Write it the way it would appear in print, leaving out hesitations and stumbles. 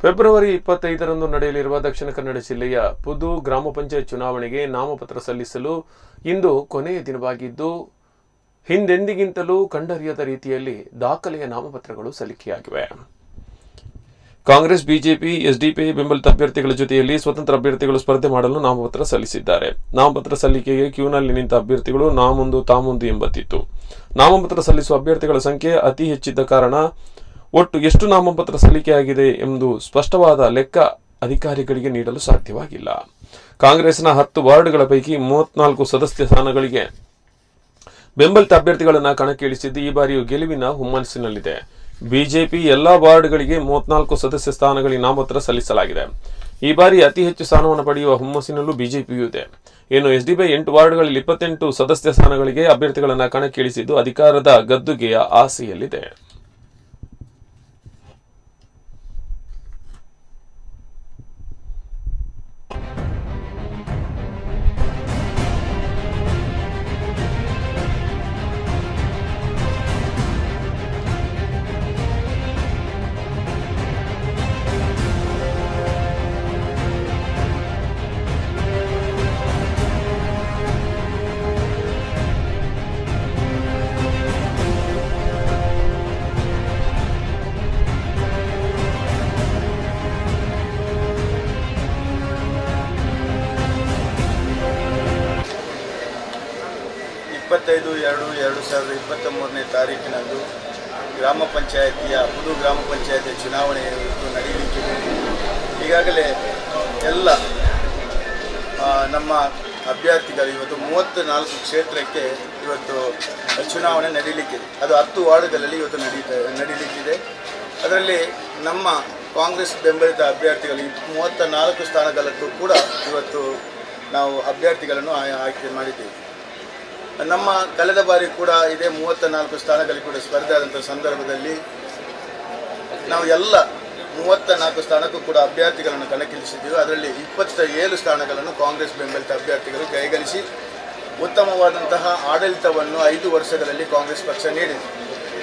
February 25ರಂದು ನಡೆಯಲಿರುವ ದಕ್ಷಿಣ ಕನ್ನಡ ಜಿಲ್ಲೆಯ ಪುದು ಗ್ರಾಮ ಪಂಚಾಯತ್ ಚುನಾವಣೆಗೆ ನಾಮಪತ್ರ ಸಲ್ಲಿಸಲು ಇಂದು ಕೊನೆಯ ದಿನವಾಗಿದ್ದು, ಹಿಂದೆಂದಿಗಿಂತಲೂ ಕಂಡರಿಯದ ರೀತಿಯಲ್ಲಿ ದಾಖಲೆಯ ನಾಮಪತ್ರಗಳು ಸಲ್ಲಿಕೆಯಾಗಿವೆ. ಕಾಂಗ್ರೆಸ್, ಬಿಜೆಪಿ, ಎಸ್ಡಿಪಿಐ ಬೆಂಬಲಿತ ಅಭ್ಯರ್ಥಿಗಳ ಜೊತೆಯಲ್ಲಿ ಸ್ವತಂತ್ರ ಅಭ್ಯರ್ಥಿಗಳು ಸ್ಪರ್ಧೆ ಮಾಡಲು ನಾಮಪತ್ರ ಸಲ್ಲಿಸಿದ್ದಾರೆ. ನಾಮಪತ್ರ ಸಲ್ಲಿಕೆಗೆ ಕ್ಯೂನಲ್ಲಿ ನಿಂತ ಅಭ್ಯರ್ಥಿಗಳು ನಾ ಮುಂದು ತಾ ಮುಂದು ಎಂಬತ್ತಿತ್ತು. ನಾಮಪತ್ರ ಸಲ್ಲಿಸುವ ಅಭ್ಯರ್ಥಿಗಳ ಸಂಖ್ಯೆ ಅತಿ ಹೆಚ್ಚಿದ್ದ ಕಾರಣ ಒಟ್ಟು ಎಷ್ಟು ನಾಮಪತ್ರ ಸಲ್ಲಿಕೆಯಾಗಿದೆ ಎಂದು ಸ್ಪಷ್ಟವಾದ ಲೆಕ್ಕ ಅಧಿಕಾರಿಗಳಿಗೆ ನೀಡಲು ಸಾಧ್ಯವಾಗಿಲ್ಲ. ಕಾಂಗ್ರೆಸ್ನ 10 ವಾರ್ಡ್ಗಳ ಪೈಕಿ 34 ಸದಸ್ಯ ಸ್ಥಾನಗಳಿಗೆ ಬೆಂಬಲಿತ ಅಭ್ಯರ್ಥಿಗಳನ್ನು ಕಣಕ್ಕಿಳಿಸಿದ್ದು ಈ ಬಾರಿಯೂ ಗೆಲುವಿನ ಹುಮ್ಮಸ್ಸಿನಲ್ಲಿದೆ. ಬಿಜೆಪಿ ಎಲ್ಲಾ ವಾರ್ಡ್ಗಳಿಗೆ 34 ಸದಸ್ಯ ಸ್ಥಾನಗಳಿಗೆ ನಾಮಪತ್ರ ಸಲ್ಲಿಸಲಾಗಿದೆ. ಈ ಬಾರಿ ಅತಿ ಹೆಚ್ಚು ಸ್ಥಾನವನ್ನು ಪಡೆಯುವ ಹುಮ್ಮಸ್ಸಿನಲ್ಲೂ ಬಿಜೆಪಿಯೂ ಇದೆ. ಇನ್ನು ಎಸ್ಡಿಪಿಐ 8 ವಾರ್ಡ್ಗಳಲ್ಲಿ 28 ಸದಸ್ಯ ಸ್ಥಾನಗಳಿಗೆ ಅಭ್ಯರ್ಥಿಗಳನ್ನು ಕಣಕ್ಕಿಳಿಸಿದ್ದು ಅಧಿಕಾರದ ಗದ್ದುಗೆಯ ಆಸೆಯಲ್ಲಿದೆ. ತಾರೀಕಿನಂದು ಗ್ರಾಮ ಪಂಚಾಯತಿಯ ಪುದು ಗ್ರಾಮ ಪಂಚಾಯತಿ ಚುನಾವಣೆ ನಡೆಯಲಿಕ್ಕಿದೆ. ಈಗಾಗಲೇ ಎಲ್ಲ ನಮ್ಮ ಅಭ್ಯರ್ಥಿಗಳು ಇವತ್ತು 34 ಕ್ಷೇತ್ರಕ್ಕೆ ಇವತ್ತು ಚುನಾವಣೆ ನಡೆಯಲಿಕ್ಕಿದೆ. ಅದು 10 ವಾರ್ಡ್ಗಳಲ್ಲಿ ಇವತ್ತು ನಡೆಯಲಿಕ್ಕಿದೆ. ಅದರಲ್ಲಿ ನಮ್ಮ ಕಾಂಗ್ರೆಸ್ ಬೆಂಬಲಿತ ಅಭ್ಯರ್ಥಿಗಳು 34 ಸ್ಥಾನಗಳಕ್ಕೂ ಕೂಡ ಇವತ್ತು ನಾವು ಅಭ್ಯರ್ಥಿಗಳನ್ನು ಆಯ್ಕೆ ಮಾಡಿದ್ದೇವೆ. ನಮ್ಮ ಕಳೆದ ಬಾರಿ ಕೂಡ ಇದೇ 34 ಸ್ಥಾನಗಳಿಗೆ ಕೂಡ ಸ್ಪರ್ಧೆ ಆದಂಥ ಸಂದರ್ಭದಲ್ಲಿ ನಾವು ಎಲ್ಲ 34 ಸ್ಥಾನಕ್ಕೂ ಕೂಡ ಅಭ್ಯರ್ಥಿಗಳನ್ನು ಕಣಕ್ಕಿಳಿಸಿದ್ದೀವಿ. ಅದರಲ್ಲಿ 27 ಸ್ಥಾನಗಳನ್ನು ಕಾಂಗ್ರೆಸ್ ಬೆಂಬಲಿತ ಅಭ್ಯರ್ಥಿಗಳು ಕೈಗಳಿಸಿ ಉತ್ತಮವಾದಂತಹ ಆಡಳಿತವನ್ನು 5 ವರ್ಷಗಳಲ್ಲಿ ಕಾಂಗ್ರೆಸ್ ಪಕ್ಷ ನೀಡಿದೆ.